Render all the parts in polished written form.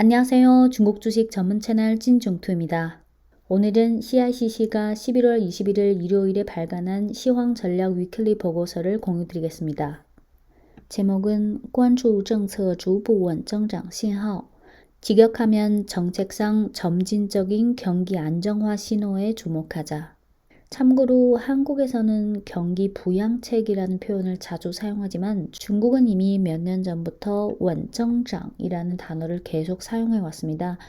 안녕하세요. 중국 주식 전문 채널 찐중투입니다. 오늘은 CICC가 11월 21일 일요일에 발간한 시황 전략 위클리 보고서를 공유드리겠습니다. 제목은 关注政策逐步稳增长信号. 직역하면 정책상 점진적인 경기 안정화 신호에 주목하자. 참고로 한국에서는 경기 부양책이라는 표현을 자주 사용하지만 중국은 이미 몇 년 전부터 원增长이라는 단어를 계속 사용해 왔습니다.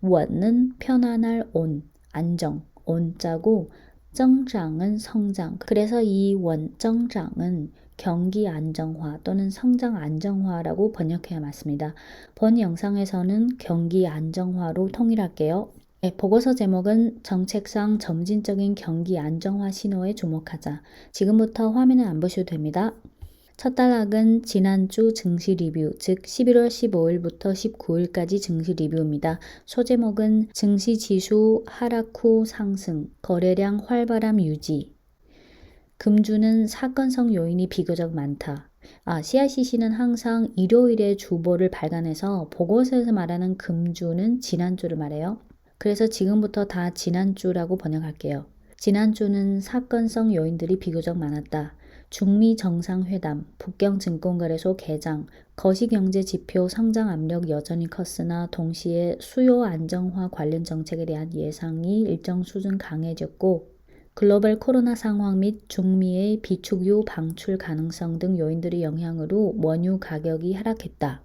원은 편안할 온, 안정, 온자고增长은 성장. 그래서 이 원增长은 경기 안정화 또는 성장 안정화라고 번역해야 맞습니다. 본 영상에서는 경기 안정화로 통일할게요. 네, 보고서 제목은 정책상 점진적인 경기 안정화 신호에 주목하자. 지금부터 화면을 안 보셔도 됩니다. 첫 단락은 지난주 증시 리뷰, 즉 11월 15일부터 19일까지 증시 리뷰입니다. 소제목은 증시 지수 하락 후 상승, 거래량 활발함 유지. 금주는 사건성 요인이 비교적 많다. CICC는 항상 일요일에 주보를 발간해서 보고서에서 말하는 금주는 지난주를 말해요. 그래서 지금부터 다 지난주라고 번역할게요. 지난주는 사건성 요인들이 비교적 많았다. 중미 정상회담, 북경증권거래소 개장, 거시경제지표 성장 압력 여전히 컸으나 동시에 수요 안정화 관련 정책에 대한 예상이 일정 수준 강해졌고 글로벌 코로나 상황 및 중미의 비축유 방출 가능성 등 요인들의 영향으로 원유 가격이 하락했다.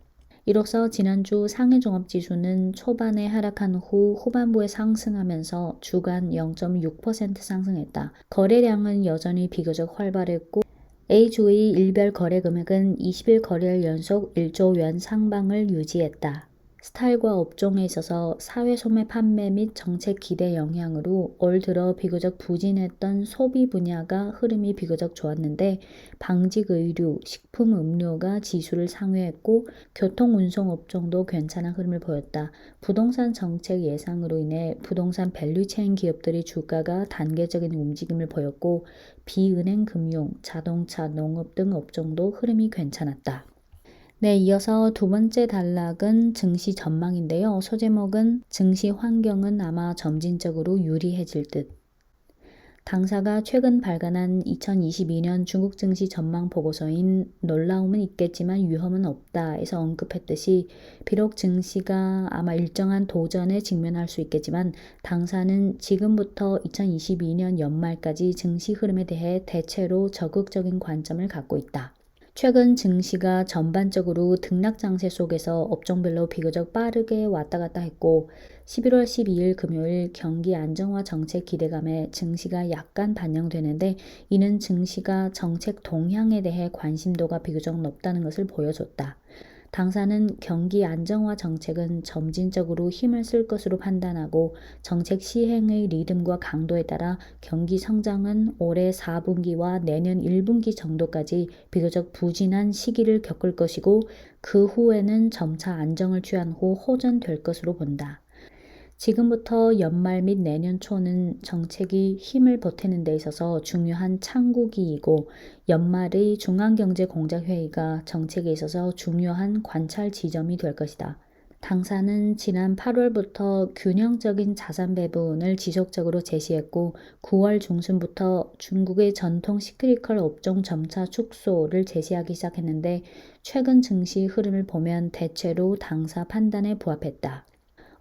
이로써 지난주 상해종합지수는 초반에 하락한 후 후반부에 상승하면서 주간 0.6% 상승했다. 거래량은 여전히 비교적 활발했고 A주의 일별 거래 금액은 20일 거래일 연속 1조 yuan 상방을 유지했다. 스타일과 업종에 있어서 사회 소매 판매 및 정책 기대 영향으로 올 들어 비교적 부진했던 소비 분야가 흐름이 비교적 좋았는데 방직 의류, 식품 음료가 지수를 상회했고 교통 운송 업종도 괜찮은 흐름을 보였다. 부동산 정책 예상으로 인해 부동산 밸류체인 기업들의 주가가 단계적인 움직임을 보였고 비은행 금융, 자동차, 농업 등 업종도 흐름이 괜찮았다. 네, 이어서 두 번째 단락은 증시 전망인데요. 소제목은 증시 환경은 아마 점진적으로 유리해질 듯. 당사가 최근 발간한 2022년 중국 증시 전망 보고서인 놀라움은 있겠지만 위험은 없다에서 언급했듯이 비록 증시가 아마 일정한 도전에 직면할 수 있겠지만 당사는 지금부터 2022년 연말까지 증시 흐름에 대해 대체로 적극적인 관점을 갖고 있다. 최근 증시가 전반적으로 등락 장세 속에서 업종별로 비교적 빠르게 왔다 갔다 했고 11월 12일 금요일 경기 안정화 정책 기대감에 증시가 약간 반영되는데 이는 증시가 정책 동향에 대해 관심도가 비교적 높다는 것을 보여줬다. 당사는 경기 안정화 정책은 점진적으로 힘을 쓸 것으로 판단하고 정책 시행의 리듬과 강도에 따라 경기 성장은 올해 4분기와 내년 1분기 정도까지 비교적 부진한 시기를 겪을 것이고 그 후에는 점차 안정을 취한 후 호전될 것으로 본다. 지금부터 연말 및 내년 초는 정책이 힘을 보태는 데 있어서 중요한 창구기이고 연말의 중앙경제공작회의가 정책에 있어서 중요한 관찰 지점이 될 것이다. 당사는 지난 8월부터 균형적인 자산 배분을 지속적으로 제시했고 9월 중순부터 중국의 전통 시크리컬 업종 점차 축소를 제시하기 시작했는데 최근 증시 흐름을 보면 대체로 당사 판단에 부합했다.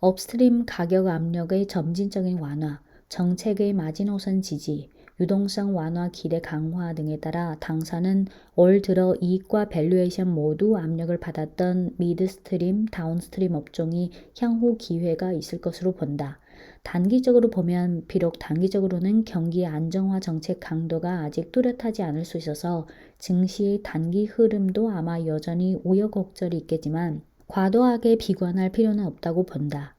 업스트림 가격 압력의 점진적인 완화, 정책의 마지노선 지지, 유동성 완화 기대 강화 등에 따라 당사는 올 들어 이익과 밸류에이션 모두 압력을 받았던 미드스트림, 다운스트림 업종이 향후 기회가 있을 것으로 본다. 단기적으로 보면 비록 단기적으로는 경기 안정화 정책 강도가 아직 뚜렷하지 않을 수 있어서 증시의 단기 흐름도 아마 여전히 우여곡절이 있겠지만 과도하게 비관할 필요는 없다고 본다.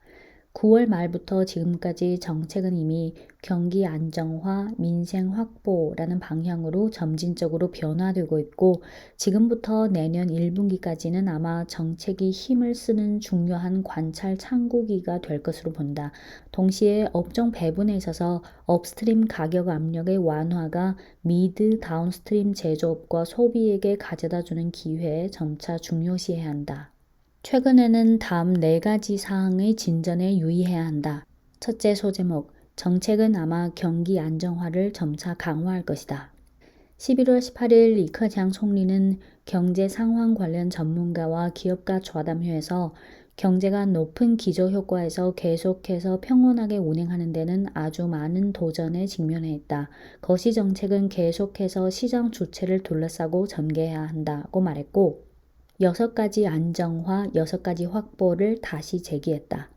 9월 말부터 지금까지 정책은 이미 경기 안정화, 민생 확보라는 방향으로 점진적으로 변화되고 있고 지금부터 내년 1분기까지는 아마 정책이 힘을 쓰는 중요한 관찰 창구기가 될 것으로 본다. 동시에 업종 배분에 있어서 업스트림 가격 압력의 완화가 미드, 다운스트림 제조업과 소비에게 가져다주는 기회에 점차 중요시해야 한다. 최근에는 다음 4가지 사항의 진전에 유의해야 한다. 첫째 소제목, 정책은 아마 경기 안정화를 점차 강화할 것이다. 11월 18일 리커창 총리는 경제 상황 관련 전문가와 기업가 좌담회에서 경제가 높은 기저효과에서 계속해서 평온하게 운행하는 데는 아주 많은 도전에 직면해 있다. 거시 정책은 계속해서 시장 주체를 둘러싸고 전개해야 한다고 말했고 6가지 안정화, 6가지 확보를 다시 제기했다.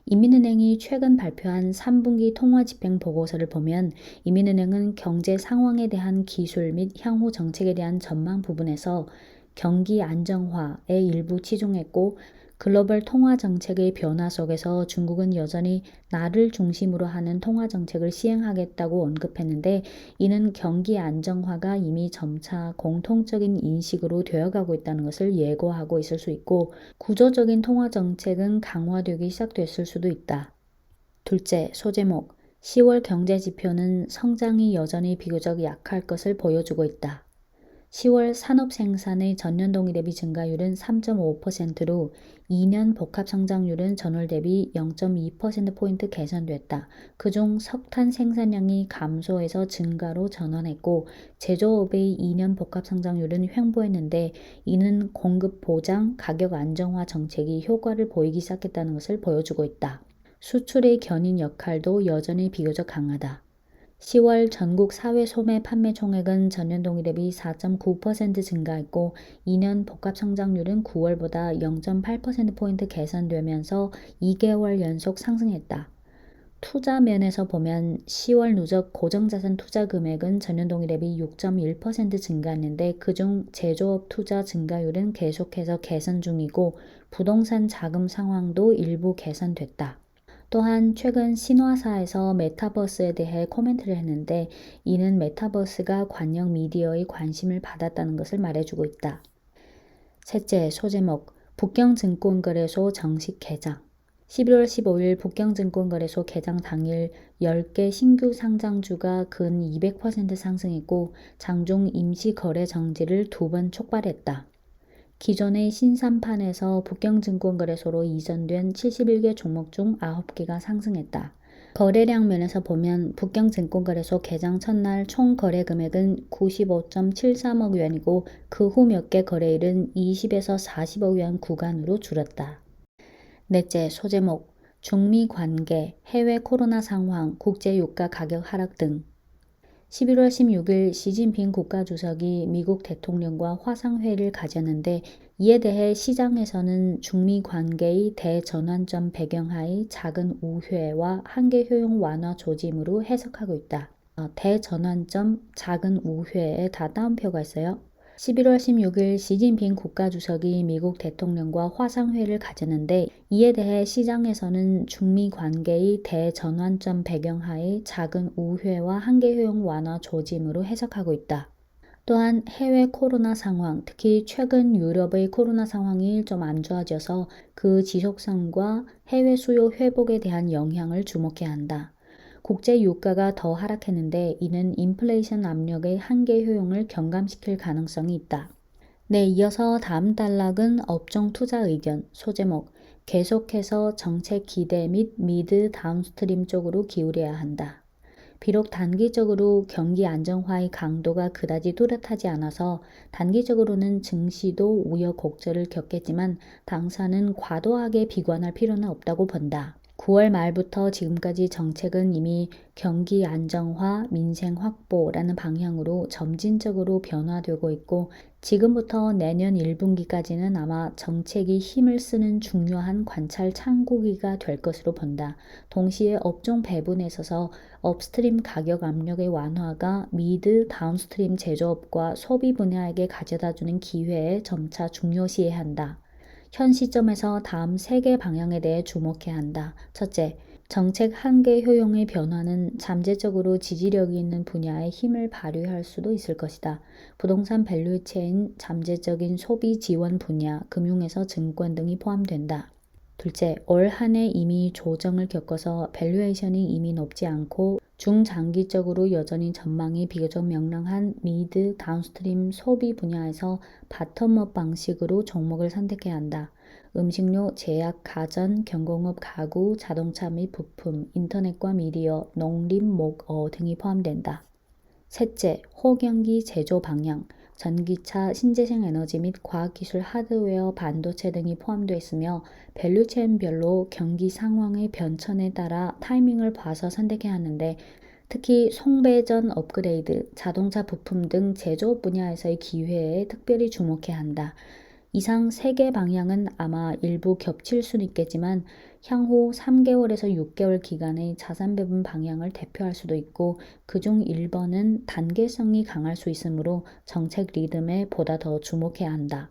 인민은행이 최근 발표한 3분기 통화집행 보고서를 보면 인민은행은 경제 상황에 대한 기술 및 향후 정책에 대한 전망 부분에서 경기 안정화에 일부 치중했고 글로벌 통화 정책의 변화 속에서 중국은 여전히 나를 중심으로 하는 통화 정책을 시행하겠다고 언급했는데 이는 경기 안정화가 이미 점차 공통적인 인식으로 되어가고 있다는 것을 예고하고 있을 수 있고 구조적인 통화 정책은 강화되기 시작됐을 수도 있다. 둘째, 소제목 10월 경제 지표는 성장이 여전히 비교적 약할 것을 보여주고 있다. 10월 산업 생산의 전년 동기 대비 증가율은 3.5%로 2년 복합 성장률은 전월 대비 0.2%포인트 개선됐다. 그중 석탄 생산량이 감소해서 증가로 전환했고 제조업의 2년 복합 성장률은 횡보했는데 이는 공급 보장, 가격 안정화 정책이 효과를 보이기 시작했다는 것을 보여주고 있다. 수출의 견인 역할도 여전히 비교적 강하다. 10월 전국 사회 소매 판매 총액은 전년 동기 대비 4.9% 증가했고 2년 복합 성장률은 9월보다 0.8%포인트 개선되면서 2개월 연속 상승했다. 투자 면에서 보면 10월 누적 고정자산 투자 금액은 전년 동기 대비 6.1% 증가했는데 그중 제조업 투자 증가율은 계속해서 개선 중이고 부동산 자금 상황도 일부 개선됐다. 또한 최근 신화사에서 메타버스에 대해 코멘트를 했는데 이는 메타버스가 관영 미디어의 관심을 받았다는 것을 말해주고 있다. 셋째, 소제목 북경증권거래소 정식 개장 11월 15일 북경증권거래소 개장 당일 10개 신규 상장주가 근 200% 상승했고 장중 임시 거래 정지를 2번 촉발했다. 기존의 신산판에서 북경증권거래소로 이전된 71개 종목 중 9개가 상승했다. 거래량 면에서 보면 북경증권거래소 개장 첫날 총 거래 금액은 95.73억元이고 그 후 몇 개 거래일은 20에서 40억 원 구간으로 줄었다. 넷째, 소제목 중미 관계, 해외 코로나 상황, 국제 유가 가격 하락 등 11월 16일 시진핑 국가주석이 미국 대통령과 화상회의를 가졌는데 이에 대해 시장에서는 중미 관계의 대전환점 배경하의 작은 우회와 한계 효용 완화 조짐으로 해석하고 있다. 대전환점, 작은 우회에 다 따옴표가 있어요. 11월 16일 시진핑 국가주석이 미국 대통령과 화상회의를 가졌는데 이에 대해 시장에서는 중미 관계의 대전환점 배경하의 작은 우회와 한계 효용 완화 조짐으로 해석하고 있다. 또한 해외 코로나 상황, 특히 최근 유럽의 코로나 상황이 좀 안 좋아져서 그 지속성과 해외 수요 회복에 대한 영향을 주목해야 한다. 국제 유가가 더 하락했는데 이는 인플레이션 압력의 한계 효용을 경감시킬 가능성이 있다. 네, 이어서 다음 단락은 업종 투자 의견, 소제목, 계속해서 정책 기대 및 미드 다운스트림 쪽으로 기울여야 한다. 비록 단기적으로 경기 안정화의 강도가 그다지 뚜렷하지 않아서 단기적으로는 증시도 우여곡절을 겪겠지만 당사는 과도하게 비관할 필요는 없다고 본다. 9월 말부터 지금까지 정책은 이미 경기 안정화, 민생 확보라는 방향으로 점진적으로 변화되고 있고 지금부터 내년 1분기까지는 아마 정책이 힘을 쓰는 중요한 관찰 창구기가 될 것으로 본다. 동시에 업종 배분에 있어서 업스트림 가격 압력의 완화가 미드, 다운스트림 제조업과 소비 분야에게 가져다주는 기회에 점차 중요시해야 한다. 현 시점에서 다음 3개 방향에 대해 주목해야 한다. 첫째, 정책 한계 효용의 변화는 잠재적으로 지지력이 있는 분야에 힘을 발휘할 수도 있을 것이다. 부동산 밸류체인, 잠재적인 소비 지원 분야, 금융에서 증권 등이 포함된다. 둘째, 올 한 해 이미 조정을 겪어서 밸류에이션이 이미 높지 않고 중장기적으로 여전히 전망이 비교적 명랑한 미드, 다운스트림 소비 분야에서 바텀업 방식으로 종목을 선택해야 한다. 음식료, 제약, 가전, 경공업, 가구, 자동차 및 부품, 인터넷과 미디어, 농림, 목어 등이 포함된다. 셋째, 호경기 제조 방향, 전기차, 신재생 에너지 및 과학기술 하드웨어, 반도체 등이 포함되어 있으며 밸류체인별로 경기 상황의 변천에 따라 타이밍을 봐서 선택해야 하는데 특히 송배전 업그레이드, 자동차 부품 등 제조업 분야에서의 기회에 특별히 주목해야 한다. 이상 3개 방향은 아마 일부 겹칠 수는 있겠지만 향후 3개월에서 6개월 기간의 자산 배분 방향을 대표할 수도 있고 그중 1번은 단계성이 강할 수 있으므로 정책 리듬에 보다 더 주목해야 한다.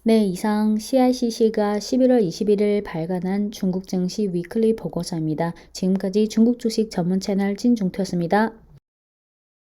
네, 이상 CICC가 11월 21일 발간한 중국 증시 위클리 보고서입니다. 지금까지 중국 주식 전문 채널 찐중투였습니다.